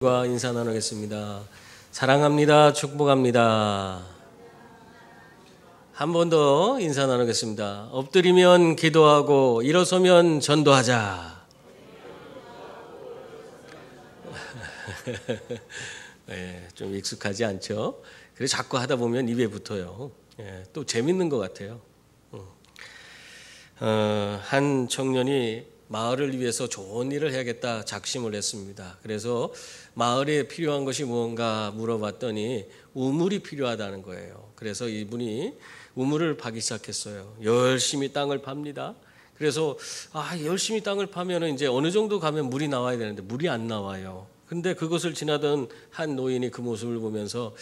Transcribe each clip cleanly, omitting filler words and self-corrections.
인사 나누겠습니다. 사랑합니다. 축복합니다. 한 번 더 인사 나누겠습니다. 엎드리면 기도하고 일어서면 전도하자. 네, 좀 익숙하지 않죠? 그래서 자꾸 하다 보면 입에 붙어요. 네, 또 재밌는 것 같아요. 한 청년이 마을을 위해서 좋은 일을 해야겠다 작심을 했습니다. 그래서 마을에 필요한 것이 무언가 물어봤더니 우물이 필요하다는 거예요. 그래서 이분이 우물을 파기 시작했어요. 열심히 땅을 팝니다. 그래서 열심히 땅을 파면 이제 어느 정도 가면 물이 나와야 되는데 물이 안 나와요. 근데 그것을 지나던 한 노인이 그 모습을 보면서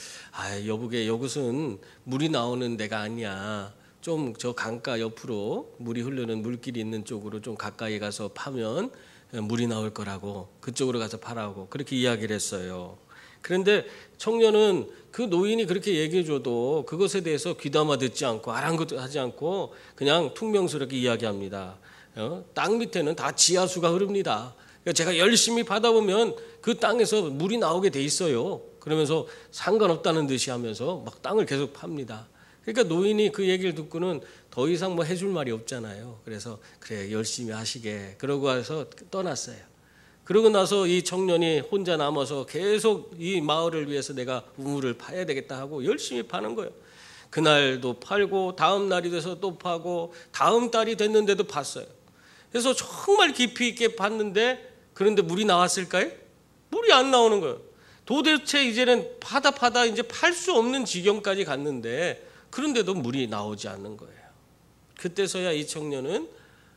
여보게 이것은 물이 나오는 데가 아니야. 좀 저 강가 옆으로 물이 흐르는 물길이 있는 쪽으로 좀 가까이 가서 파면 물이 나올 거라고, 그쪽으로 가서 파라고 그렇게 이야기를 했어요. 그런데 청년은 그 노인이 그렇게 얘기해 줘도 그것에 대해서 귀담아 듣지 않고 아랑곳하지 않고 그냥 퉁명스럽게 이야기합니다. 땅 밑에는 다 지하수가 흐릅니다. 그러니까 제가 열심히 파다 보면 그 땅에서 물이 나오게 돼 있어요. 그러면서 상관없다는 듯이 하면서 막 땅을 계속 팝니다. 그러니까 노인이 그 얘기를 듣고는 더 이상 뭐 해줄 말이 없잖아요. 그래서 그래 열심히 하시게 그러고 와서 떠났어요. 그러고 나서 이 청년이 혼자 남아서 계속 이 마을을 위해서 내가 우물을 파야 되겠다 하고 열심히 파는 거예요. 그날도 팔고 다음 날이 돼서 또 파고 다음 달이 됐는데도 팠어요. 그래서 정말 깊이 있게 팠는데 그런데 물이 나왔을까요? 물이 안 나오는 거예요. 도대체 이제는 파다 이제 팔 수 없는 지경까지 갔는데 그런데도 물이 나오지 않는 거예요. 그때서야 이 청년은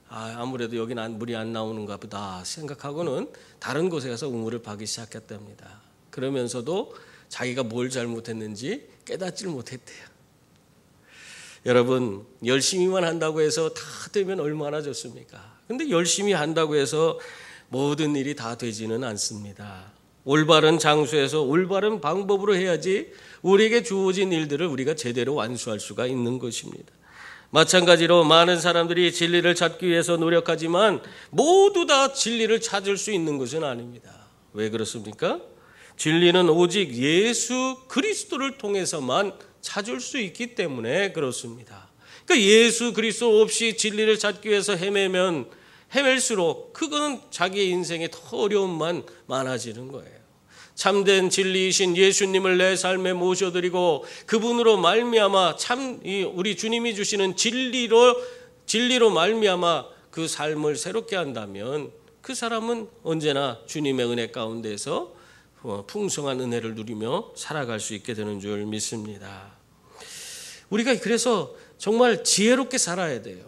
아무래도 여기는 물이 안 나오는가 보다 생각하고는 다른 곳에 가서 우물을 파기 시작했답니다. 그러면서도 자기가 뭘 잘못했는지 깨닫지를 못했대요. 여러분, 열심히만 한다고 해서 다 되면 얼마나 좋습니까? 근데 열심히 한다고 해서 모든 일이 다 되지는 않습니다. 올바른 장소에서 올바른 방법으로 해야지 우리에게 주어진 일들을 우리가 제대로 완수할 수가 있는 것입니다. 마찬가지로 많은 사람들이 진리를 찾기 위해서 노력하지만 모두 다 진리를 찾을 수 있는 것은 아닙니다. 왜 그렇습니까? 진리는 오직 예수 그리스도를 통해서만 찾을 수 있기 때문에 그렇습니다. 그러니까 예수 그리스도 없이 진리를 찾기 위해서 헤맬수록 그거는 자기의 인생에 더 어려움만 많아지는 거예요. 참된 진리이신 예수님을 내 삶에 모셔드리고 그분으로 말미암아 우리 주님이 주시는 진리로 말미암아 그 삶을 새롭게 한다면 그 사람은 언제나 주님의 은혜 가운데서 풍성한 은혜를 누리며 살아갈 수 있게 되는 줄 믿습니다. 우리가 그래서 정말 지혜롭게 살아야 돼요.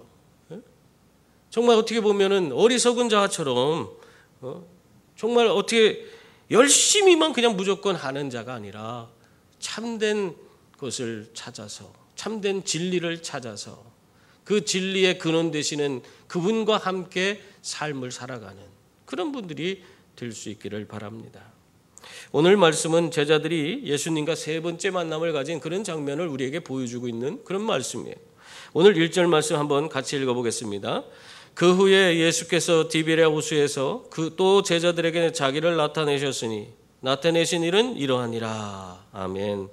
정말 어떻게 보면은 어리석은 자처럼 정말 어떻게 열심히만 그냥 무조건 하는 자가 아니라 참된 것을 찾아서 참된 진리를 찾아서 그 진리의 근원 되시는 그분과 함께 삶을 살아가는 그런 분들이 될 수 있기를 바랍니다. 오늘 말씀은 제자들이 예수님과 세 번째 만남을 가진 그런 장면을 우리에게 보여주고 있는 그런 말씀이에요. 오늘 1절 말씀 한번 같이 읽어보겠습니다. 그 후에 예수께서 디베랴 호수에서 또 제자들에게 자기를 나타내신 일은 이러하니라. 아멘.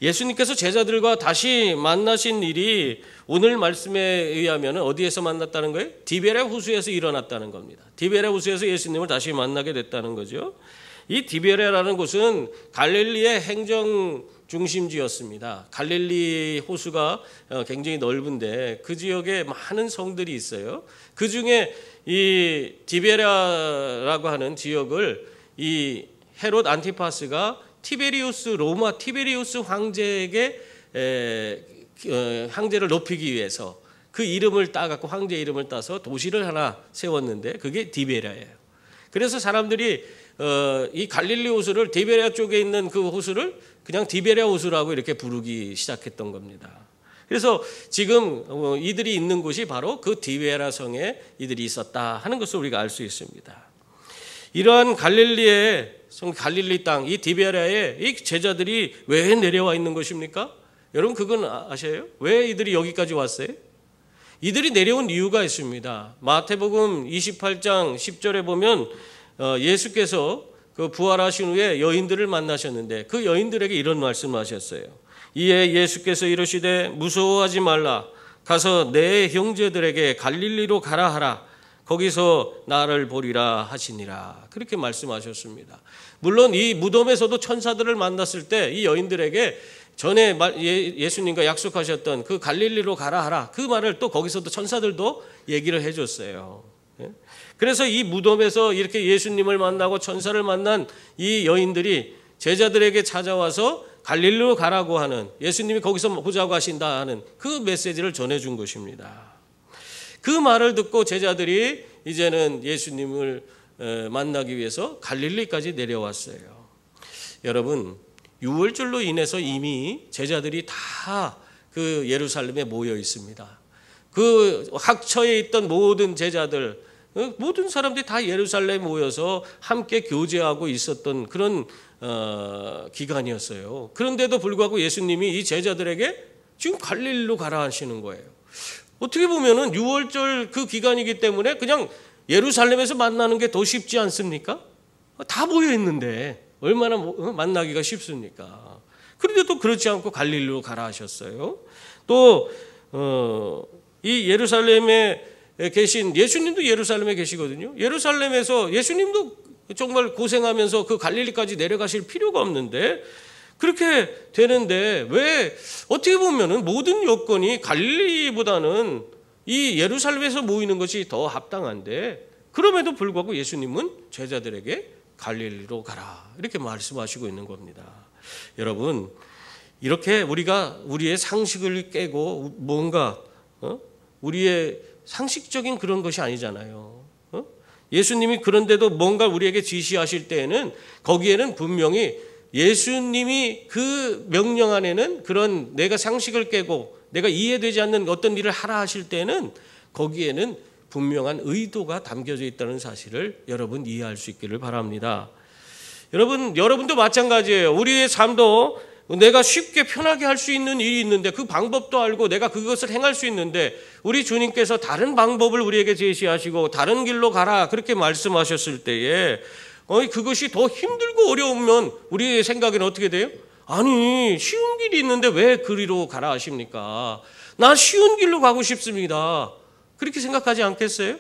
예수님께서 제자들과 다시 만나신 일이 오늘 말씀에 의하면 어디에서 만났다는 거예요? 디베랴 호수에서 일어났다는 겁니다. 디베랴 호수에서 예수님을 다시 만나게 됐다는 거죠. 이 디베랴라는 곳은 갈릴리의 행정 중심지였습니다. 갈릴리 호수가 굉장히 넓은데 그 지역에 많은 성들이 있어요. 그 중에 이 디베랴라고 하는 지역을 이 헤롯 안티파스가 로마 티베리우스 황제에게 황제를 높이기 위해서 그 이름을 따갖고 황제 이름을 따서 도시를 하나 세웠는데 그게 디베랴예요. 그래서 사람들이 이 갈릴리 호수를 디베랴 쪽에 있는 그 호수를 그냥 디베랴 호수라고 이렇게 부르기 시작했던 겁니다. 그래서 지금 이들이 있는 곳이 바로 그 디베랴 성에 이들이 있었다 하는 것을 우리가 알 수 있습니다. 이러한 갈릴리 땅, 이 디베랴에 이 제자들이 왜 내려와 있는 것입니까? 여러분 그건 아셔요? 왜 이들이 여기까지 왔어요? 이들이 내려온 이유가 있습니다. 마태복음 28장 10절에 보면 예수께서 그 부활하신 후에 여인들을 만나셨는데 그 여인들에게 이런 말씀하셨어요. 이에 예수께서 이르시되 무서워하지 말라. 가서 내 형제들에게 갈릴리로 가라 하라. 거기서 나를 보리라 하시니라. 그렇게 말씀하셨습니다. 물론 이 무덤에서도 천사들을 만났을 때 이 여인들에게 전에 예수님과 약속하셨던 그 갈릴리로 가라 하라. 그 말을 또 거기서도 천사들도 얘기를 해줬어요. 그래서 이 무덤에서 이렇게 예수님을 만나고 천사를 만난 이 여인들이 제자들에게 찾아와서 갈릴리로 가라고 하는, 예수님이 거기서 보자고 하신다 하는 그 메시지를 전해준 것입니다. 그 말을 듣고 제자들이 이제는 예수님을 만나기 위해서 갈릴리까지 내려왔어요. 여러분, 유월절로 인해서 이미 제자들이 다 그 예루살렘에 모여 있습니다. 그 학처에 있던 모든 제자들, 모든 사람들이 다 예루살렘에 모여서 함께 교제하고 있었던 그런 기간이었어요. 그런데도 불구하고 예수님이 이 제자들에게 지금 갈릴리로 가라 하시는 거예요. 어떻게 보면은 유월절 그 기간이기 때문에 그냥 예루살렘에서 만나는 게 더 쉽지 않습니까? 다 모여 있는데 얼마나 만나기가 쉽습니까? 그런데 또 그렇지 않고 갈릴리로 가라 하셨어요. 또 이 예루살렘에 계신 예수님도 예루살렘에 계시거든요. 예루살렘에서 예수님도 정말 고생하면서 그 갈릴리까지 내려가실 필요가 없는데 그렇게 되는데 왜 어떻게 보면은 모든 여건이 갈릴리보다는 이 예루살렘에서 모이는 것이 더 합당한데 그럼에도 불구하고 예수님은 제자들에게 갈릴리로 가라 이렇게 말씀하시고 있는 겁니다. 여러분, 이렇게 우리가 우리의 상식을 깨고 뭔가 우리의 상식적인 그런 것이 아니잖아요. 예수님이 그런데도 뭔가 우리에게 지시하실 때에는 거기에는 분명히 예수님이 그 명령 안에는 그런 내가 상식을 깨고 내가 이해되지 않는 어떤 일을 하라 하실 때는 거기에는 분명한 의도가 담겨져 있다는 사실을 여러분 이해할 수 있기를 바랍니다. 여러분도 마찬가지예요. 우리의 삶도 내가 쉽게 편하게 할 수 있는 일이 있는데 그 방법도 알고 내가 그것을 행할 수 있는데 우리 주님께서 다른 방법을 우리에게 제시하시고 다른 길로 가라 그렇게 말씀하셨을 때에 그것이 더 힘들고 어려우면 우리의 생각에는 어떻게 돼요? 아니, 쉬운 길이 있는데 왜 그리로 가라 하십니까? 나 쉬운 길로 가고 싶습니다. 그렇게 생각하지 않겠어요?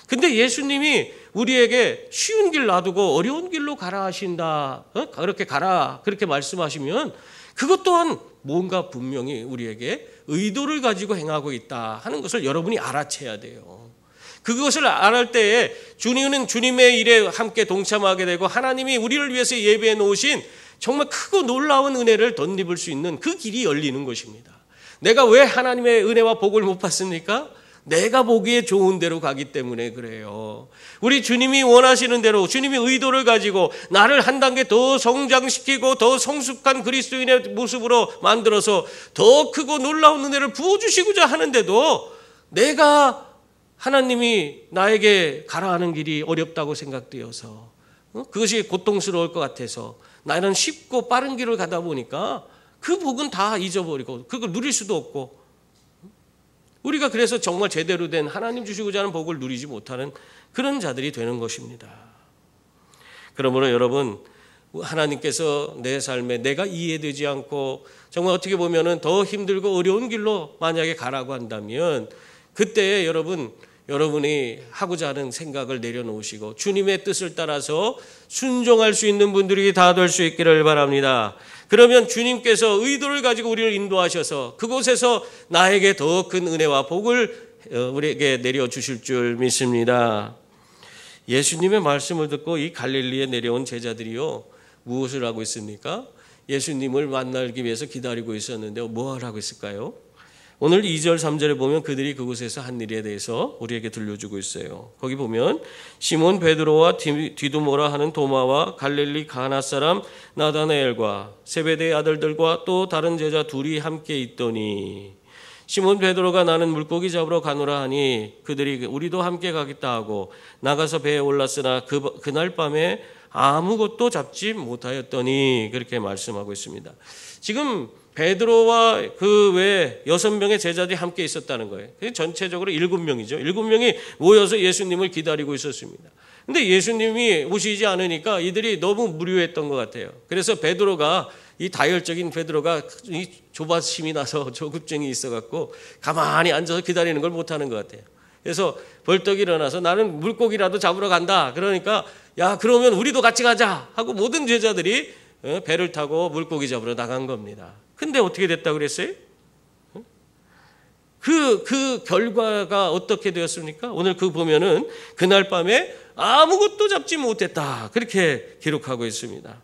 근데 예수님이 우리에게 쉬운 길 놔두고 어려운 길로 가라 하신다. 그렇게 가라. 그렇게 말씀하시면 그것 또한 뭔가 분명히 우리에게 의도를 가지고 행하고 있다 하는 것을 여러분이 알아채야 돼요. 그것을 알을 때에 주님은 주님의 일에 함께 동참하게 되고 하나님이 우리를 위해서 예배해 놓으신 정말 크고 놀라운 은혜를 덧입을 수 있는 그 길이 열리는 것입니다. 내가 왜 하나님의 은혜와 복을 못 받습니까? 내가 보기에 좋은 대로 가기 때문에 그래요. 우리 주님이 원하시는 대로 주님이 의도를 가지고 나를 한 단계 더 성장시키고 더 성숙한 그리스도인의 모습으로 만들어서 더 크고 놀라운 은혜를 부어주시고자 하는데도 내가 하나님이 나에게 가라 하는 길이 어렵다고 생각되어서 그것이 고통스러울 것 같아서 나는 쉽고 빠른 길을 가다 보니까 그 복은 다 잊어버리고 그걸 누릴 수도 없고 우리가 그래서 정말 제대로 된 하나님 주시고자 하는 복을 누리지 못하는 그런 자들이 되는 것입니다. 그러므로 여러분, 하나님께서 내 삶에 내가 이해되지 않고 정말 어떻게 보면은 더 힘들고 어려운 길로 만약에 가라고 한다면 그때에 여러분이 하고자 하는 생각을 내려놓으시고 주님의 뜻을 따라서 순종할 수 있는 분들이 다 될 수 있기를 바랍니다. 그러면 주님께서 의도를 가지고 우리를 인도하셔서 그곳에서 나에게 더 큰 은혜와 복을 우리에게 내려주실 줄 믿습니다. 예수님의 말씀을 듣고 이 갈릴리에 내려온 제자들이요, 무엇을 하고 있습니까? 예수님을 만나기 위해서 기다리고 있었는데 뭐 하라고 했을까요? 오늘 2절 3절에 보면 그들이 그곳에서 한 일에 대해서 우리에게 들려주고 있어요. 거기 보면 시몬 베드로와 디두모라 하는 도마와 갈릴리 가나 사람 나다나엘과 세베대의 아들들과 또 다른 제자 둘이 함께 있더니 시몬 베드로가 나는 물고기 잡으러 가노라 하니 그들이 우리도 함께 가겠다 하고 나가서 배에 올랐으나 그날 밤에 아무것도 잡지 못하였더니 그렇게 말씀하고 있습니다. 지금 베드로와 그 외에 6명의 제자들이 함께 있었다는 거예요. 전체적으로 7명이죠. 7명이 모여서 예수님을 기다리고 있었습니다. 근데 예수님이 오시지 않으니까 이들이 너무 무료했던 것 같아요. 그래서 베드로가, 이 다혈적인 베드로가 이 조바심이 나서 조급증이 있어갖고 가만히 앉아서 기다리는 걸 못하는 것 같아요. 그래서 벌떡 일어나서 나는 물고기라도 잡으러 간다. 그러니까 야, 그러면 우리도 같이 가자 하고 모든 제자들이 배를 타고 물고기 잡으러 나간 겁니다. 근데 어떻게 됐다고 그랬어요? 그 결과가 어떻게 되었습니까? 오늘 그 보면은 그날 밤에 아무것도 잡지 못했다. 그렇게 기록하고 있습니다.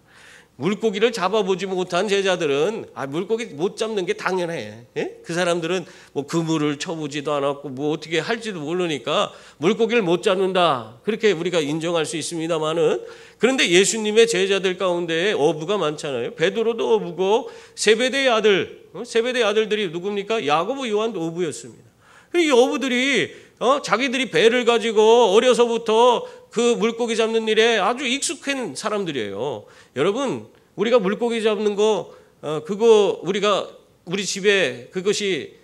물고기를 잡아보지 못한 제자들은 물고기 못 잡는 게 당연해. 예? 그 사람들은 뭐 그물을 쳐보지도 않았고 뭐 어떻게 할지도 모르니까 물고기를 못 잡는다. 그렇게 우리가 인정할 수 있습니다만은, 그런데 예수님의 제자들 가운데 어부가 많잖아요. 베드로도 어부고 세베대의 아들들이 누굽니까? 야고보, 요한도 어부였습니다. 이 어부들이 자기들이 배를 가지고 어려서부터 그 물고기 잡는 일에 아주 익숙한 사람들이에요. 여러분, 우리가 물고기 잡는 거 그거 우리 집에 그것이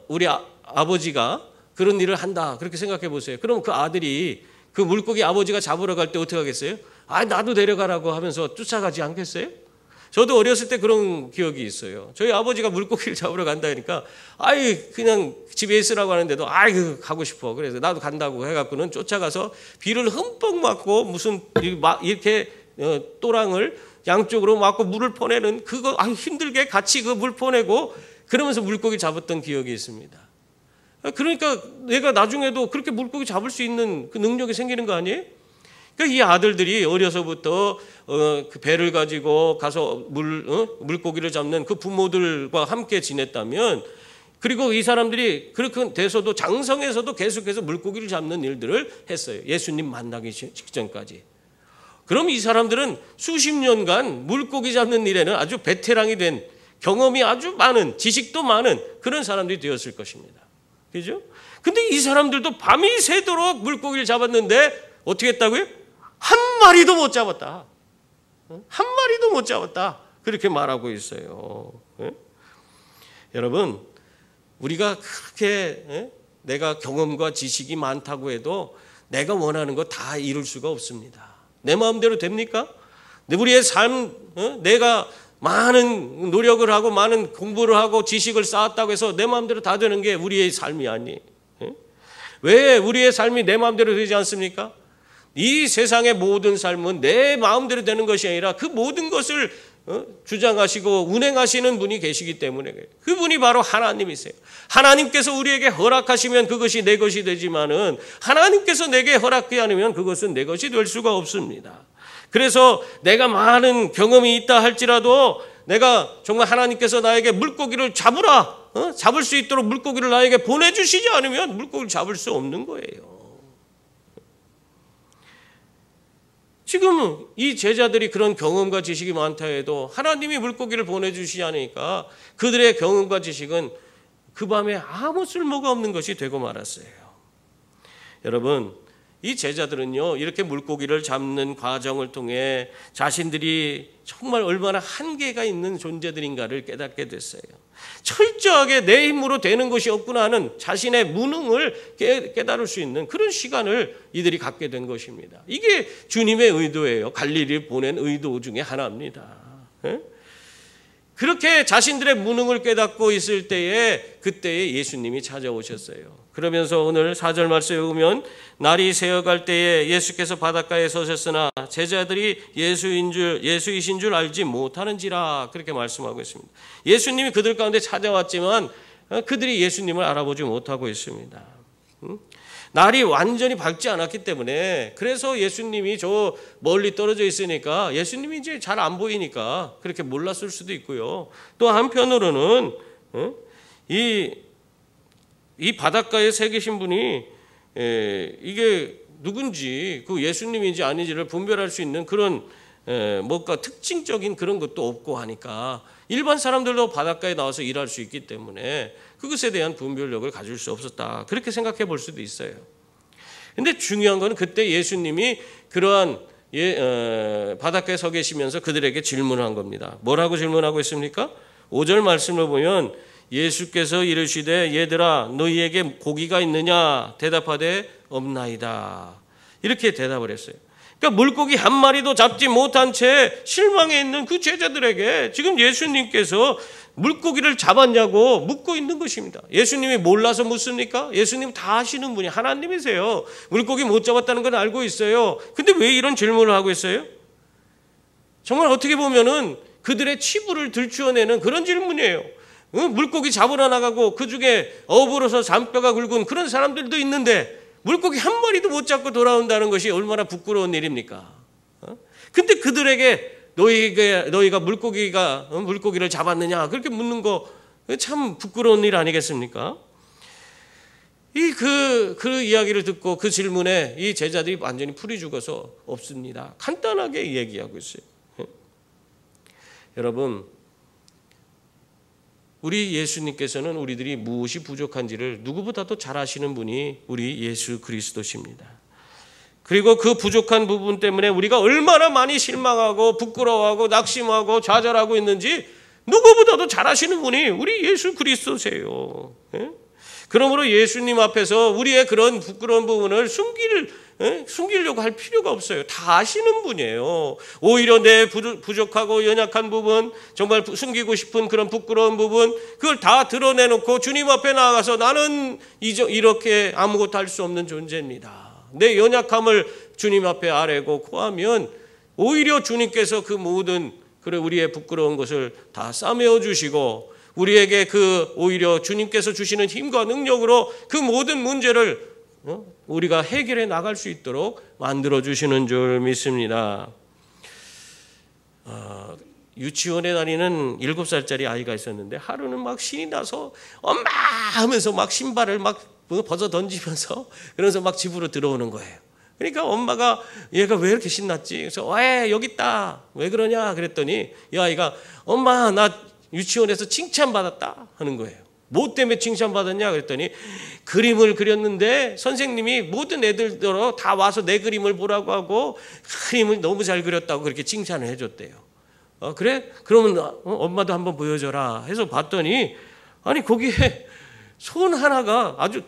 우리 아버지가 그런 일을 한다 그렇게 생각해 보세요. 그럼 그 아들이 그 물고기 아버지가 잡으러 갈 때 어떻게 하겠어요? 나도 데려가라고 하면서 쫓아가지 않겠어요? 저도 어렸을 때 그런 기억이 있어요. 저희 아버지가 물고기를 잡으러 간다 하니까 그냥 집에 있으라고 하는데도 가고 싶어. 그래서 나도 간다고 해갖고는 쫓아가서 비를 흠뻑 맞고 무슨 이렇게 또랑을 양쪽으로 맞고 물을 퍼내는 그거 힘들게 같이 그 물 퍼내고 그러면서 물고기 잡았던 기억이 있습니다. 그러니까 내가 나중에도 그렇게 물고기 잡을 수 있는 그 능력이 생기는 거 아니에요? 그러니까 이 아들들이 어려서부터 그 배를 가지고 가서 물고기를 잡는 그 부모들과 함께 지냈다면, 그리고 이 사람들이 그렇게 돼서도 장성에서도 계속해서 물고기를 잡는 일들을 했어요. 예수님 만나기 직전까지. 그럼 이 사람들은 수십 년간 물고기 잡는 일에는 아주 베테랑이 된, 경험이 아주 많은, 지식도 많은 그런 사람들이 되었을 것입니다. 그죠? 근데 이 사람들도 밤이 새도록 물고기를 잡았는데 어떻게 했다고요? 한 마리도 못 잡았다. 한 마리도 못 잡았다. 그렇게 말하고 있어요. 여러분, 우리가 그렇게 내가 경험과 지식이 많다고 해도 내가 원하는 거 다 이룰 수가 없습니다. 내 마음대로 됩니까? 우리의 삶, 내가 많은 노력을 하고 많은 공부를 하고 지식을 쌓았다고 해서 내 마음대로 다 되는 게 우리의 삶이 아니에요. 왜 우리의 삶이 내 마음대로 되지 않습니까? 이 세상의 모든 삶은 내 마음대로 되는 것이 아니라 그 모든 것을 주장하시고 운행하시는 분이 계시기 때문에 그분이 바로 하나님이세요. 하나님께서 우리에게 허락하시면 그것이 내 것이 되지만은 하나님께서 내게 허락하지 않으면 그것은 내 것이 될 수가 없습니다. 그래서 내가 많은 경험이 있다 할지라도 내가 정말 하나님께서 나에게 물고기를 잡을 수 있도록 물고기를 나에게 보내주시지 않으면 물고기를 잡을 수 없는 거예요. 지금 이 제자들이 그런 경험과 지식이 많다 해도 하나님이 물고기를 보내주시지 않으니까 그들의 경험과 지식은 그 밤에 아무 쓸모가 없는 것이 되고 말았어요. 여러분, 이 제자들은요, 이렇게 물고기를 잡는 과정을 통해 자신들이 정말 얼마나 한계가 있는 존재들인가를 깨닫게 됐어요. 철저하게 내 힘으로 되는 것이 없구나 하는 자신의 무능을 깨달을 수 있는 그런 시간을 이들이 갖게 된 것입니다. 이게 주님의 의도예요. 갈릴리 보낸 의도 중에 하나입니다. 그렇게 자신들의 무능을 깨닫고 있을 때에 그때에 예수님이 찾아오셨어요. 그러면서 오늘 4절 말씀에 보면 날이 새어갈 때에 예수께서 바닷가에 서셨으나 제자들이 예수이신 줄 알지 못하는지라 그렇게 말씀하고 있습니다. 예수님이 그들 가운데 찾아왔지만 그들이 예수님을 알아보지 못하고 있습니다. 날이 완전히 밝지 않았기 때문에 그래서 예수님이 저 멀리 떨어져 있으니까 예수님이 이제 잘 안 보이니까 그렇게 몰랐을 수도 있고요. 또 한편으로는 이 바닷가에 서 계신 분이 이게 누군지 그 예수님인지 아닌지를 분별할 수 있는 그런 뭔가 특징적인 그런 것도 없고 하니까 일반 사람들도 바닷가에 나와서 일할 수 있기 때문에 그것에 대한 분별력을 가질 수 없었다. 그렇게 생각해 볼 수도 있어요. 근데 중요한 건 그때 예수님이 그러한 바닷가에 서 계시면서 그들에게 질문을 한 겁니다. 뭐라고 질문하고 있습니까? 5절 말씀을 보면 예수께서 이르시되 얘들아 너희에게 고기가 있느냐 대답하되 없나이다. 이렇게 대답을 했어요. 그러니까 물고기 한 마리도 잡지 못한 채 실망해 있는 그 제자들에게 지금 예수님께서 물고기를 잡았냐고 묻고 있는 것입니다. 예수님이 몰라서 묻습니까? 예수님 다 아시는 분이 하나님이세요. 물고기 못 잡았다는 건 알고 있어요. 근데 왜 이런 질문을 하고 있어요? 정말 어떻게 보면은 그들의 치부를 들추어내는 그런 질문이에요. 물고기 잡으러 나가고 그중에 어부로서 잔뼈가 굵은 그런 사람들도 있는데 물고기 한 마리도 못 잡고 돌아온다는 것이 얼마나 부끄러운 일입니까? 근데 그들에게 너희가 물고기를 잡았느냐 그렇게 묻는 거 참 부끄러운 일 아니겠습니까? 그 이야기를 듣고 그 질문에 이 제자들이 완전히 풀이 죽어서 없습니다. 간단하게 얘기하고 있어요. 여러분, 우리 예수님께서는 우리들이 무엇이 부족한지를 누구보다도 잘 아시는 분이 우리 예수 그리스도십니다. 그리고 그 부족한 부분 때문에 우리가 얼마나 많이 실망하고 부끄러워하고 낙심하고 좌절하고 있는지 누구보다도 잘 아시는 분이 우리 예수 그리스도세요. 그러므로 예수님 앞에서 우리의 그런 부끄러운 부분을 숨기려고 할 필요가 없어요. 다 아시는 분이에요. 오히려 내 부족하고 연약한 부분, 정말 숨기고 싶은 그런 부끄러운 부분, 그걸 다 드러내놓고 주님 앞에 나아가서 나는 이렇게 아무것도 할 수 없는 존재입니다. 내 연약함을 주님 앞에 아뢰고 고하면 오히려 주님께서 그 모든 우리의 부끄러운 것을 다 싸매어 주시고 우리에게 오히려 주님께서 주시는 힘과 능력으로 그 모든 문제를 우리가 해결해 나갈 수 있도록 만들어 주시는 줄 믿습니다. 유치원에 다니는 7살짜리 아이가 있었는데 하루는 막 신이 나서 엄마 하면서 막 신발을 막 벗어 던지면서 그러면서 막 집으로 들어오는 거예요. 그러니까 엄마가 얘가 왜 이렇게 신났지? 그래서 왜 여기 있다. 왜 그러냐? 그랬더니 이 아이가 엄마 나 유치원에서 칭찬받았다 하는 거예요. 뭐 때문에 칭찬받았냐? 그랬더니 그림을 그렸는데 선생님이 모든 애들더러 다 와서 내 그림을 보라고 하고 그림을 너무 잘 그렸다고 그렇게 칭찬을 해줬대요. 그래? 그러면 엄마도 한번 보여줘라 해서 봤더니 아니 거기에 손 하나가 아주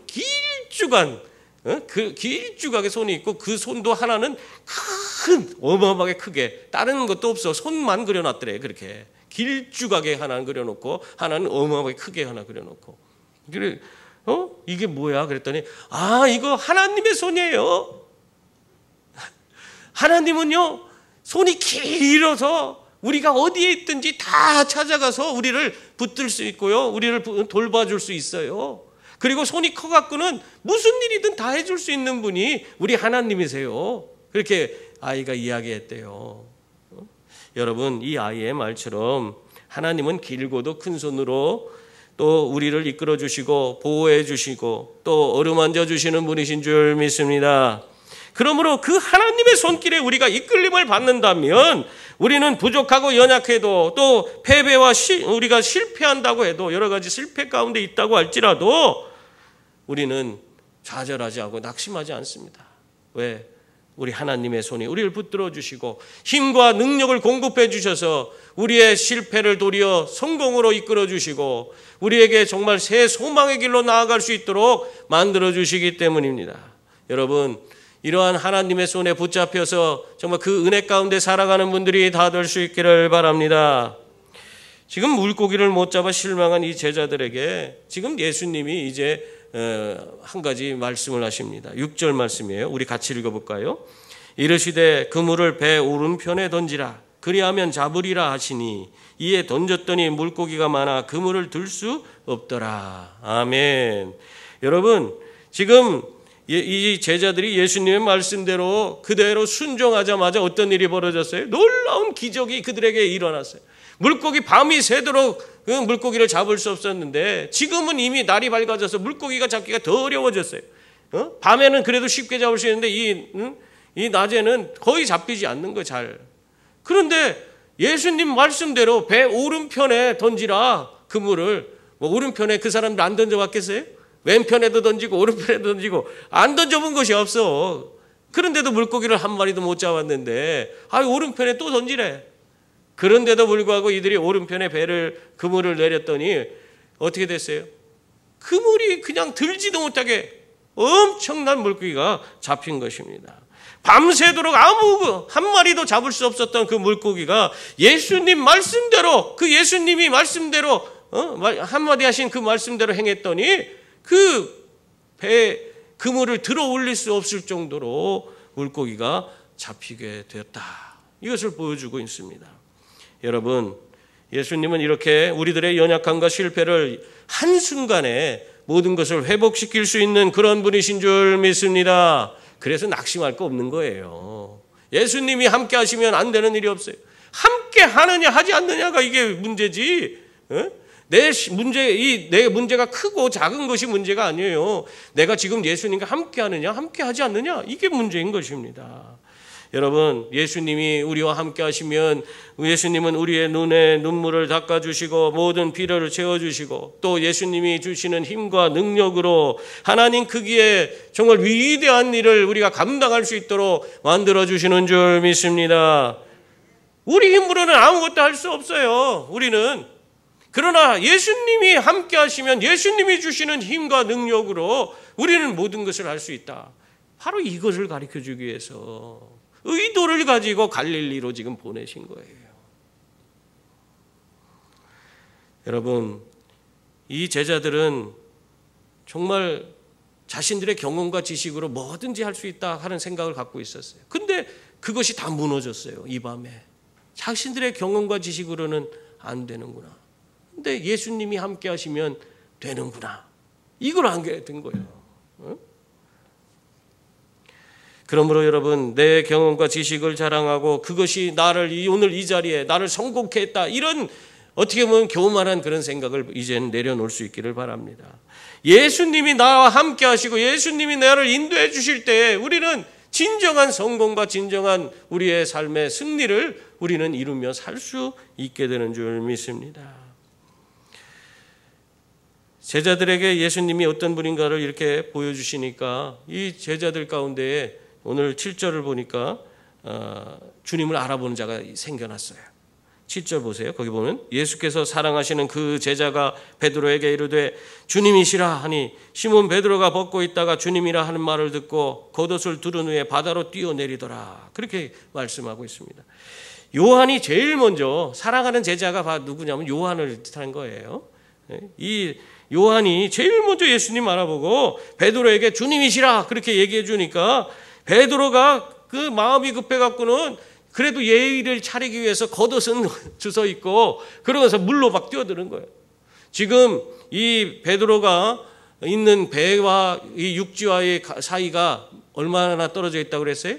길쭉하게 손이 있고 그 손도 하나는 어마어마하게 크게 다른 것도 없어. 손만 그려놨더래. 그렇게 길쭉하게 하나는 그려놓고 하나는 어마어마하게 크게 하나 그려놓고 그래 이게 뭐야? 그랬더니 이거 하나님의 손이에요. 하나님은요 손이 길어서 우리가 어디에 있든지 다 찾아가서 우리를 붙들 수 있고요. 우리를 돌봐줄 수 있어요. 그리고 손이 커갖고는 무슨 일이든 다 해줄 수 있는 분이 우리 하나님이세요. 그렇게 아이가 이야기했대요. 여러분 이 아이의 말처럼 하나님은 길고도 큰 손으로 또 우리를 이끌어 주시고 보호해 주시고 또 어루만져 주시는 분이신 줄 믿습니다. 그러므로 그 하나님의 손길에 우리가 이끌림을 받는다면 우리는 부족하고 연약해도 또 패배와 우리가 실패한다고 해도 여러 가지 실패 가운데 있다고 할지라도 우리는 좌절하지 않고 낙심하지 않습니다. 왜? 우리 하나님의 손이 우리를 붙들어 주시고 힘과 능력을 공급해 주셔서 우리의 실패를 도리어 성공으로 이끌어 주시고 우리에게 정말 새 소망의 길로 나아갈 수 있도록 만들어 주시기 때문입니다. 여러분 이러한 하나님의 손에 붙잡혀서 정말 그 은혜 가운데 살아가는 분들이 다 될 수 있기를 바랍니다. 지금 물고기를 못 잡아 실망한 이 제자들에게 지금 예수님이 이제 한 가지 말씀을 하십니다. 6절 말씀이에요. 우리 같이 읽어볼까요? 이르시되 그물을 배 오른편에 던지라 그리하면 잡으리라 하시니 이에 던졌더니 물고기가 많아 그물을 들 수 없더라. 아멘. 여러분 지금 이 제자들이 예수님의 말씀대로 그대로 순종하자마자 어떤 일이 벌어졌어요? 놀라운 기적이 그들에게 일어났어요. 물고기 밤이 새도록 그 물고기를 잡을 수 없었는데 지금은 이미 날이 밝아져서 물고기가 잡기가 더 어려워졌어요. 밤에는 그래도 쉽게 잡을 수 있는데 이 낮에는 거의 잡히지 않는 거 잘. 그런데 예수님 말씀대로 배 오른편에 던지라 그물을. 오른편에 그 사람들 안 던져봤겠어요? 왼편에도 던지고 오른편에도 던지고 안 던져본 것이 없어. 그런데도 물고기를 한 마리도 못 잡았는데 오른편에 또 던지래. 그런데도 불구하고 이들이 오른편에 그물을 내렸더니 어떻게 됐어요? 그물이 그냥 들지도 못하게 엄청난 물고기가 잡힌 것입니다. 밤새도록 아무 한 마리도 잡을 수 없었던 그 물고기가 예수님 말씀대로, 그 예수님이 말씀대로 한마디 하신 그 말씀대로 행했더니 그 배에 그물을 들어 올릴 수 없을 정도로 물고기가 잡히게 되었다. 이것을 보여주고 있습니다. 여러분, 예수님은 이렇게 우리들의 연약함과 실패를 한순간에 모든 것을 회복시킬 수 있는 그런 분이신 줄 믿습니다. 그래서 낙심할 거 없는 거예요. 예수님이 함께 하시면 안 되는 일이 없어요. 함께 하느냐 하지 않느냐가 이게 문제지. 내 문제가 크고 작은 것이 문제가 아니에요. 내가 지금 예수님과 함께 하느냐 함께 하지 않느냐, 이게 문제인 것입니다. 여러분, 예수님이 우리와 함께 하시면 예수님은 우리의 눈에 눈물을 닦아주시고 모든 비려를 채워주시고 또 예수님이 주시는 힘과 능력으로 하나님 크기에 정말 위대한 일을 우리가 감당할 수 있도록 만들어주시는 줄 믿습니다. 우리 힘으로는 아무것도 할 수 없어요. 우리는. 그러나 예수님이 함께 하시면 예수님이 주시는 힘과 능력으로 우리는 모든 것을 할 수 있다. 바로 이것을 가르쳐주기 위해서 의도를 가지고 갈릴리로 지금 보내신 거예요. 여러분, 이 제자들은 정말 자신들의 경험과 지식으로 뭐든지 할 수 있다 하는 생각을 갖고 있었어요. 근데 그것이 다 무너졌어요. 이 밤에. 자신들의 경험과 지식으로는 안 되는구나. 근데 예수님이 함께 하시면 되는구나. 이걸 알게 된 거예요. 그러므로 여러분, 내 경험과 지식을 자랑하고 그것이 나를 오늘 이 자리에 나를 성공케 했다, 이런 어떻게 보면 교만한 그런 생각을 이제는 내려놓을 수 있기를 바랍니다. 예수님이 나와 함께 하시고 예수님이 나를 인도해 주실 때 우리는 진정한 성공과 진정한 우리의 삶의 승리를 우리는 이루며 살 수 있게 되는 줄 믿습니다. 제자들에게 예수님이 어떤 분인가를 이렇게 보여주시니까 이 제자들 가운데에 오늘 7절을 보니까 주님을 알아보는 자가 생겨났어요. 7절 보세요. 거기 보면 예수께서 사랑하시는 그 제자가 베드로에게 이르되 주님이시라 하니 시몬 베드로가 벗고 있다가 주님이라 하는 말을 듣고 겉옷을 두른 후에 바다로 뛰어내리더라. 그렇게 말씀하고 있습니다. 요한이 제일 먼저 사랑하는 제자가 누구냐면 요한을 뜻한 거예요. 이 요한이 제일 먼저 예수님 알아보고 베드로에게 주님이시라 그렇게 얘기해 주니까 베드로가 그 마음이 급해갖고는 그래도 예의를 차리기 위해서 겉옷은 주워 입고 그러면서 물로 막 뛰어드는 거예요. 지금 이 베드로가 있는 배와 이 육지와의 사이가 얼마나 떨어져 있다고 그랬어요?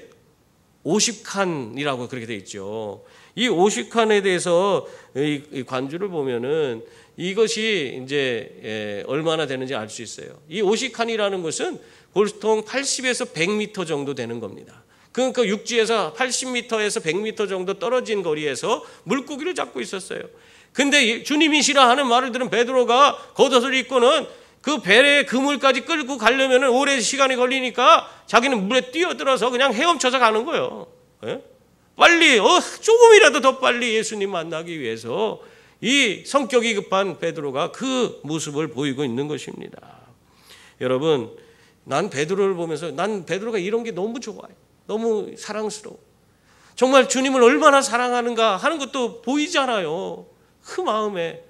50칸이라고 그렇게 돼 있죠. 이 50칸에 대해서 이 관주를 보면은 이것이 이제 얼마나 되는지 알 수 있어요. 이 50칸이라는 것은 보통 80에서 100m 정도 되는 겁니다. 그러니까 육지에서 80m에서 100m 정도 떨어진 거리에서 물고기를 잡고 있었어요. 근데 주님이시라 하는 말을 들은 베드로가 겉옷을 입고는 그 배에 그물까지 끌고 가려면 오래 시간이 걸리니까 자기는 물에 뛰어들어서 그냥 헤엄쳐서 가는 거예요. 빨리 조금이라도 더 빨리 예수님 만나기 위해서 이 성격이 급한 베드로가 그 모습을 보이고 있는 것입니다. 여러분, 난 베드로를 보면서 난 베드로가 이런 게 너무 좋아요. 너무 사랑스러워. 정말 주님을 얼마나 사랑하는가 하는 것도 보이잖아요. 그 마음에.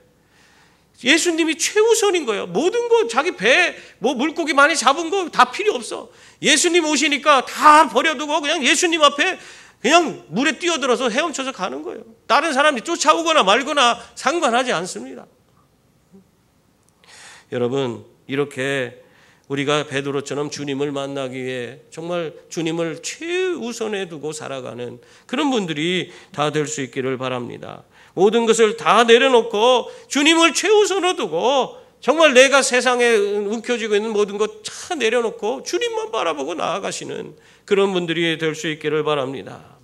예수님이 최우선인 거예요. 모든 거 자기 배, 물고기 많이 잡은 거 다 필요 없어. 예수님 오시니까 다 버려두고 그냥 예수님 앞에 그냥 물에 뛰어들어서 헤엄쳐서 가는 거예요. 다른 사람이 쫓아오거나 말거나 상관하지 않습니다. 여러분, 이렇게 우리가 베드로처럼 주님을 만나기 위해 정말 주님을 최우선에 두고 살아가는 그런 분들이 다 될 수 있기를 바랍니다. 모든 것을 다 내려놓고 주님을 최우선으로 두고 정말 내가 세상에 움켜쥐고 있는 모든 것 다 내려놓고 주님만 바라보고 나아가시는 그런 분들이 될 수 있기를 바랍니다.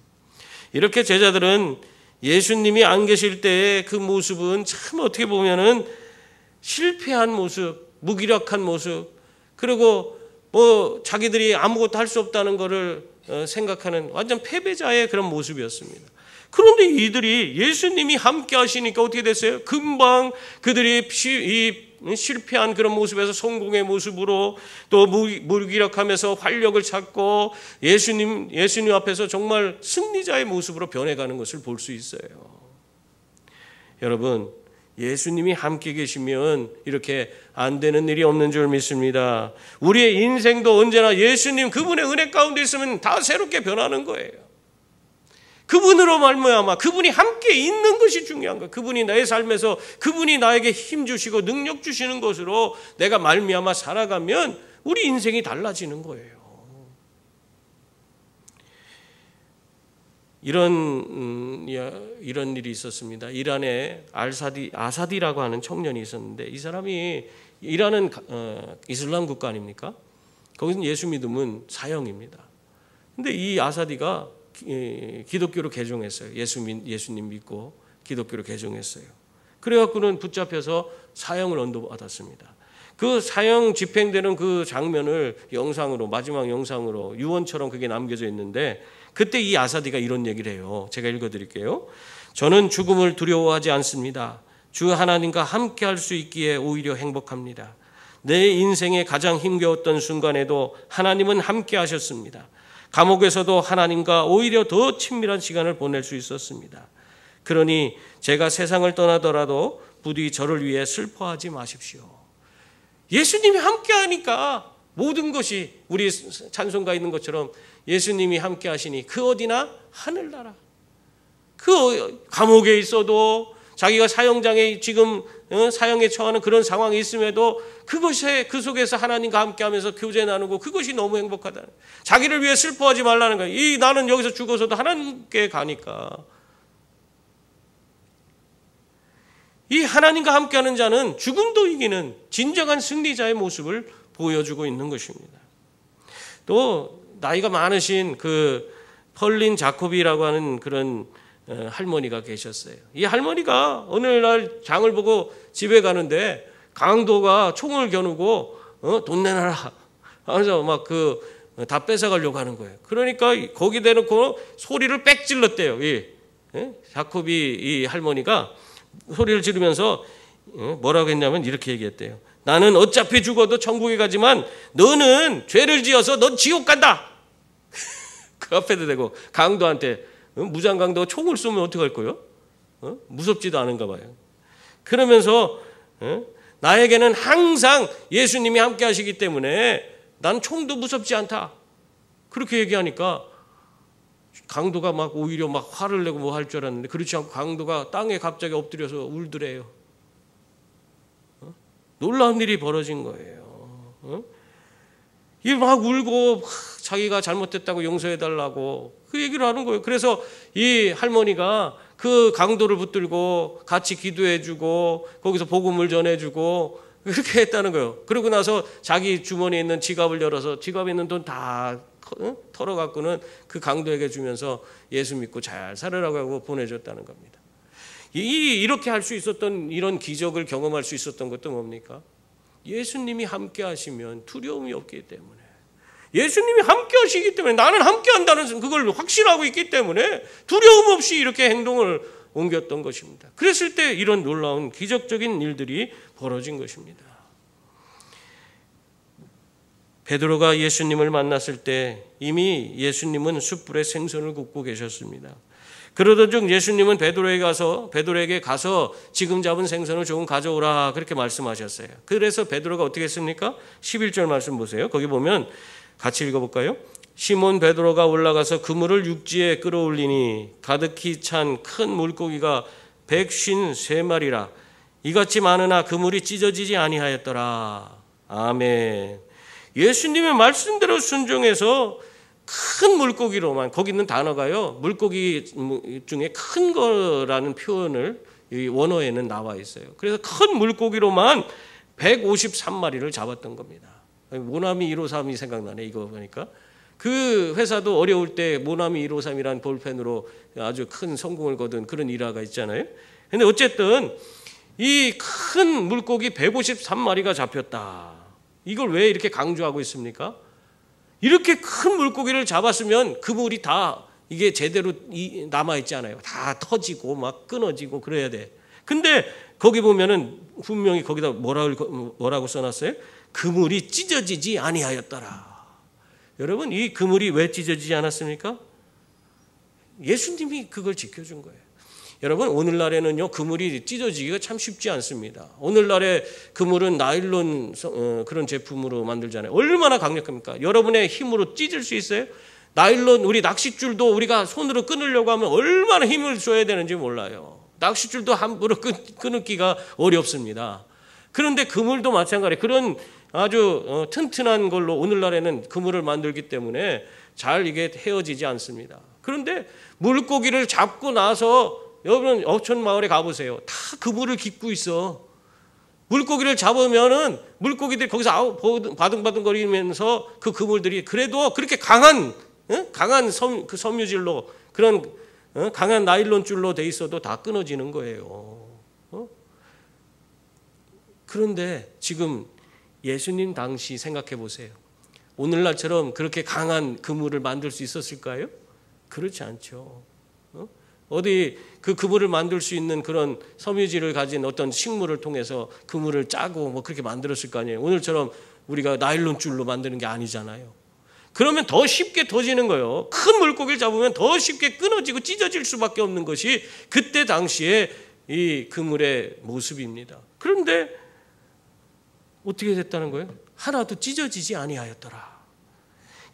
이렇게 제자들은 예수님이 안 계실 때의 그 모습은 참 어떻게 보면은 실패한 모습, 무기력한 모습, 그리고 자기들이 아무것도 할 수 없다는 것을 생각하는 완전 패배자의 그런 모습이었습니다. 그런데 이들이 예수님이 함께 하시니까 어떻게 됐어요? 금방 그들이 실패한 그런 모습에서 성공의 모습으로 또 무기력하면서 활력을 찾고 예수님 앞에서 정말 승리자의 모습으로 변해가는 것을 볼 수 있어요. 여러분, 예수님이 함께 계시면 이렇게 안 되는 일이 없는 줄 믿습니다. 우리의 인생도 언제나 예수님 그분의 은혜 가운데 있으면 다 새롭게 변하는 거예요. 그분으로 말미암아 그분이 함께 있는 것이 중요한 거예요. 그분이 나의 삶에서 그분이 나에게 힘 주시고 능력 주시는 것으로 내가 말미암아 살아가면 우리 인생이 달라지는 거예요. 이런 일이 있었습니다. 이란에 아사디라고 하는 청년이 있었는데 이 사람이 이란은 이슬람 국가 아닙니까? 거기서 예수 믿으면 사형입니다. 근데 이 아사디가 기독교로 개종했어요. 예수님 믿고 기독교로 개종했어요. 그래갖고는 붙잡혀서 사형을 언도받았습니다. 그 사형 집행되는 그 장면을 마지막 영상으로 유언처럼 그게 남겨져 있는데 그때 이 아사디가 이런 얘기를 해요. 제가 읽어드릴게요. 저는 죽음을 두려워하지 않습니다. 주 하나님과 함께 할 수 있기에 오히려 행복합니다. 내 인생에 가장 힘겨웠던 순간에도 하나님은 함께 하셨습니다. 감옥에서도 하나님과 오히려 더 친밀한 시간을 보낼 수 있었습니다. 그러니 제가 세상을 떠나더라도 부디 저를 위해 슬퍼하지 마십시오. 예수님이 함께 하니까 모든 것이 우리 찬송가 있는 것처럼 예수님이 함께 하시니 그 어디나 하늘나라. 그 감옥에 있어도 자기가 사형장에 지금 사형에 처하는 그런 상황이 있음에도 그 속에서 하나님과 함께하면서 교제 나누고 그것이 너무 행복하다. 자기를 위해 슬퍼하지 말라는 거예요. 나는 여기서 죽어서도 하나님께 가니까. 이 하나님과 함께하는 자는 죽음도 이기는 진정한 승리자의 모습을 보여주고 있는 것입니다. 또 나이가 많으신 그 펄린 자코비라고 하는 그런 할머니가 계셨어요. 이 할머니가 어느 날 장을 보고 집에 가는데 강도가 총을 겨누고 돈 내놔라 하면서 막 다 뺏어가려고 하는 거예요. 그러니까 거기 대놓고 소리를 빽 질렀대요. 자코비 이 할머니가 소리를 지르면서 뭐라고 했냐면 이렇게 얘기했대요. 나는 어차피 죽어도 천국에 가지만 너는 죄를 지어서 넌 지옥 간다. 그 앞에도 대고 강도한테 무장강도가 총을 쏘면 어떡할 거예요? 무섭지도 않은가 봐요. 그러면서 나에게는 항상 예수님이 함께 하시기 때문에 난 총도 무섭지 않다. 그렇게 얘기하니까 강도가 막 오히려 막 화를 내고 뭐 할 줄 알았는데 그렇지 않고 강도가 땅에 갑자기 엎드려서 울더래요. 놀라운 일이 벌어진 거예요. 이 막 울고 자기가 잘못했다고 용서해달라고 그 얘기를 하는 거예요. 그래서 이 할머니가 그 강도를 붙들고 같이 기도해주고 거기서 복음을 전해주고 그렇게 했다는 거예요. 그러고 나서 자기 주머니에 있는 지갑을 열어서 지갑에 있는 돈 다 털어갖고는 그 강도에게 주면서 예수 믿고 잘 살으라고 하고 보내줬다는 겁니다. 이렇게 할 수 있었던 이런 기적을 경험할 수 있었던 것도 뭡니까? 예수님이 함께 하시면 두려움이 없기 때문에 예수님이 함께 하시기 때문에 나는 함께 한다는 그걸 확신하고 있기 때문에 두려움 없이 이렇게 행동을 옮겼던 것입니다. 그랬을 때 이런 놀라운 기적적인 일들이 벌어진 것입니다. 베드로가 예수님을 만났을 때 이미 예수님은 숯불에 생선을 굽고 계셨습니다. 그러던 중 예수님은 베드로에게 가서 지금 잡은 생선을 조금 가져오라 그렇게 말씀하셨어요. 그래서 베드로가 어떻게 했습니까? 11절 말씀 보세요. 거기 보면 같이 읽어볼까요? 시몬 베드로가 올라가서 그물을 육지에 끌어올리니 가득히 찬 큰 물고기가 153마리라. 이같이 많으나 그물이 찢어지지 아니하였더라. 아멘. 예수님의 말씀대로 순종해서 큰 물고기로만, 거기 있는 단어가요, 물고기 중에 큰 거라는 표현을 이 원어에는 나와 있어요. 그래서 큰 물고기로만 153마리를 잡았던 겁니다. 모나미 153이 생각나네, 이거 보니까. 그 회사도 어려울 때 모나미 153이라는 볼펜으로 아주 큰 성공을 거둔 그런 일화가 있잖아요. 근데 어쨌든 이 큰 물고기 153마리가 잡혔다. 이걸 왜 이렇게 강조하고 있습니까? 이렇게 큰 물고기를 잡았으면 그물이 다 이게 제대로 남아있지 않아요. 다 터지고 막 끊어지고 그래야 돼. 근데 거기 보면은 분명히 거기다 뭐라고 써놨어요? 그물이 찢어지지 아니하였더라. 여러분, 이 그물이 왜 찢어지지 않았습니까? 예수님이 그걸 지켜준 거예요. 여러분, 오늘날에는요, 그물이 찢어지기가 참 쉽지 않습니다. 오늘날의 그물은 나일론 그런 제품으로 만들잖아요. 얼마나 강력합니까? 여러분의 힘으로 찢을 수 있어요? 나일론, 우리 낚싯줄도 우리가 손으로 끊으려고 하면 얼마나 힘을 줘야 되는지 몰라요. 낚싯줄도 함부로 끊기가 어렵습니다. 그런데 그물도 마찬가지예요. 그런 아주 튼튼한 걸로 오늘날에는 그물을 만들기 때문에 잘 이게 헤어지지 않습니다. 그런데 물고기를 잡고 나서 여러분 어촌 마을에 가보세요. 다 그물을 깃고 있어. 물고기를 잡으면은 물고기들이 거기서 바둥바둥거리면서 그 그물들이 그래도 그렇게 강한 그 섬유질로 그런 강한 나일론 줄로 돼 있어도 다 끊어지는 거예요. 그런데 지금 예수님 당시 생각해 보세요. 오늘날처럼 그렇게 강한 그물을 만들 수 있었을까요? 그렇지 않죠. 어디 그 그물을 만들 수 있는 그런 섬유질을 가진 어떤 식물을 통해서 그물을 짜고 뭐 그렇게 만들었을 거 아니에요. 오늘처럼 우리가 나일론 줄로 만드는 게 아니잖아요. 그러면 더 쉽게 터지는 거예요. 큰 물고기를 잡으면 더 쉽게 끊어지고 찢어질 수밖에 없는 것이 그때 당시에 이 그물의 모습입니다. 그런데 어떻게 됐다는 거예요? 하나도 찢어지지 아니하였더라.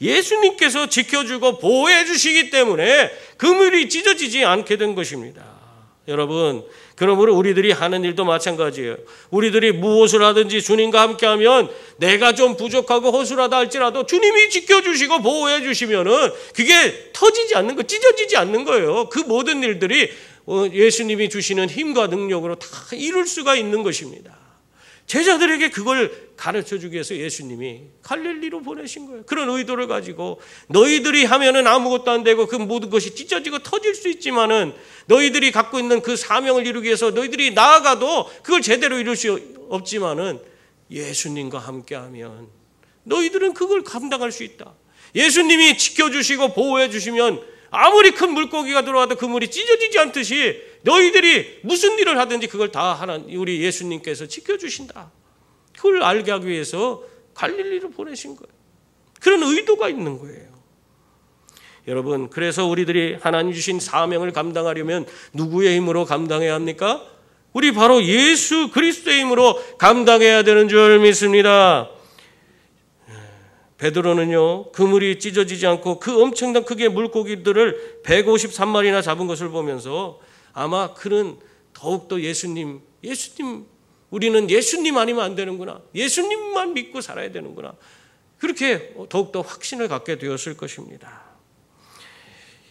예수님께서 지켜주고 보호해 주시기 때문에 그물이 찢어지지 않게 된 것입니다. 여러분, 그러므로 우리들이 하는 일도 마찬가지예요. 우리들이 무엇을 하든지 주님과 함께하면 내가 좀 부족하고 허술하다 할지라도 주님이 지켜주시고 보호해 주시면은 그게 터지지 않는 거, 찢어지지 않는 거예요. 그 모든 일들이 예수님이 주시는 힘과 능력으로 다 이룰 수가 있는 것입니다. 제자들에게 그걸 가르쳐주기 위해서 예수님이 갈릴리로 보내신 거예요. 그런 의도를 가지고 너희들이 하면은 아무것도 안 되고 그 모든 것이 찢어지고 터질 수 있지만은 너희들이 갖고 있는 그 사명을 이루기 위해서 너희들이 나아가도 그걸 제대로 이룰 수 없지만은 예수님과 함께하면 너희들은 그걸 감당할 수 있다. 예수님이 지켜주시고 보호해 주시면 아무리 큰 물고기가 들어와도 그물이 찢어지지 않듯이 너희들이 무슨 일을 하든지 그걸 다 우리 예수님께서 지켜주신다. 그걸 알게 하기 위해서 갈릴리로 보내신 거예요. 그런 의도가 있는 거예요. 여러분, 그래서 우리들이 하나님 주신 사명을 감당하려면 누구의 힘으로 감당해야 합니까? 우리 바로 예수 그리스도의 힘으로 감당해야 되는 줄 믿습니다. 베드로는요, 그물이 찢어지지 않고 그 엄청난 크기의 물고기들을 153마리나 잡은 것을 보면서 아마 그는 더욱더 예수님, 우리는 예수님 아니면 안 되는구나. 예수님만 믿고 살아야 되는구나. 그렇게 더욱더 확신을 갖게 되었을 것입니다.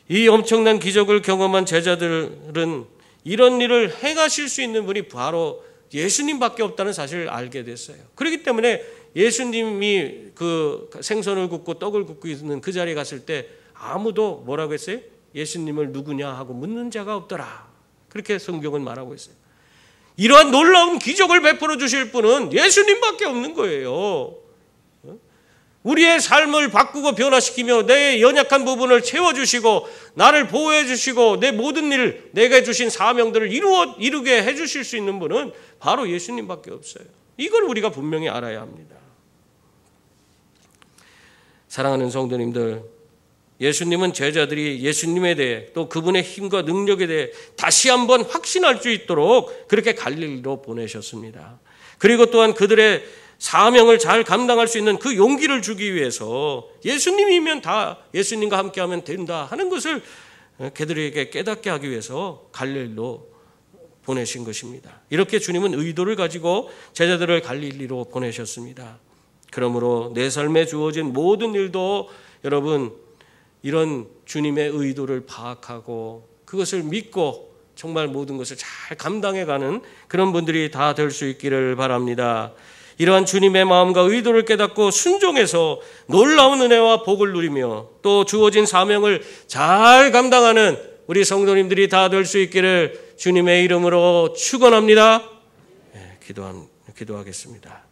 이 엄청난 기적을 경험한 제자들은 이런 일을 행하실 수 있는 분이 바로 예수님밖에 없다는 사실을 알게 됐어요. 그렇기 때문에 예수님이 그 생선을 굽고 떡을 굽고 있는 그 자리에 갔을 때 아무도 뭐라고 했어요? 예수님을 누구냐 하고 묻는 자가 없더라. 그렇게 성경은 말하고 있어요. 이러한 놀라운 기적을 베풀어 주실 분은 예수님밖에 없는 거예요. 우리의 삶을 바꾸고 변화시키며 내 연약한 부분을 채워주시고 나를 보호해 주시고 내 모든 일, 내가 주신 사명들을 이루게 해주실 수 있는 분은 바로 예수님밖에 없어요. 이걸 우리가 분명히 알아야 합니다. 사랑하는 성도님들, 예수님은 제자들이 예수님에 대해 또 그분의 힘과 능력에 대해 다시 한번 확신할 수 있도록 그렇게 갈릴리로 보내셨습니다. 그리고 또한 그들의 사명을 잘 감당할 수 있는 그 용기를 주기 위해서 예수님이면 다 예수님과 함께하면 된다 하는 것을 그들에게 깨닫게 하기 위해서 갈릴리로 보내신 것입니다. 이렇게 주님은 의도를 가지고 제자들을 갈릴리로 보내셨습니다. 그러므로 내 삶에 주어진 모든 일도 여러분 이런 주님의 의도를 파악하고 그것을 믿고 정말 모든 것을 잘 감당해가는 그런 분들이 다 될 수 있기를 바랍니다. 이러한 주님의 마음과 의도를 깨닫고 순종해서 놀라운 은혜와 복을 누리며 또 주어진 사명을 잘 감당하는 우리 성도님들이 다 될 수 있기를 주님의 이름으로 축원합니다. 기도하겠습니다.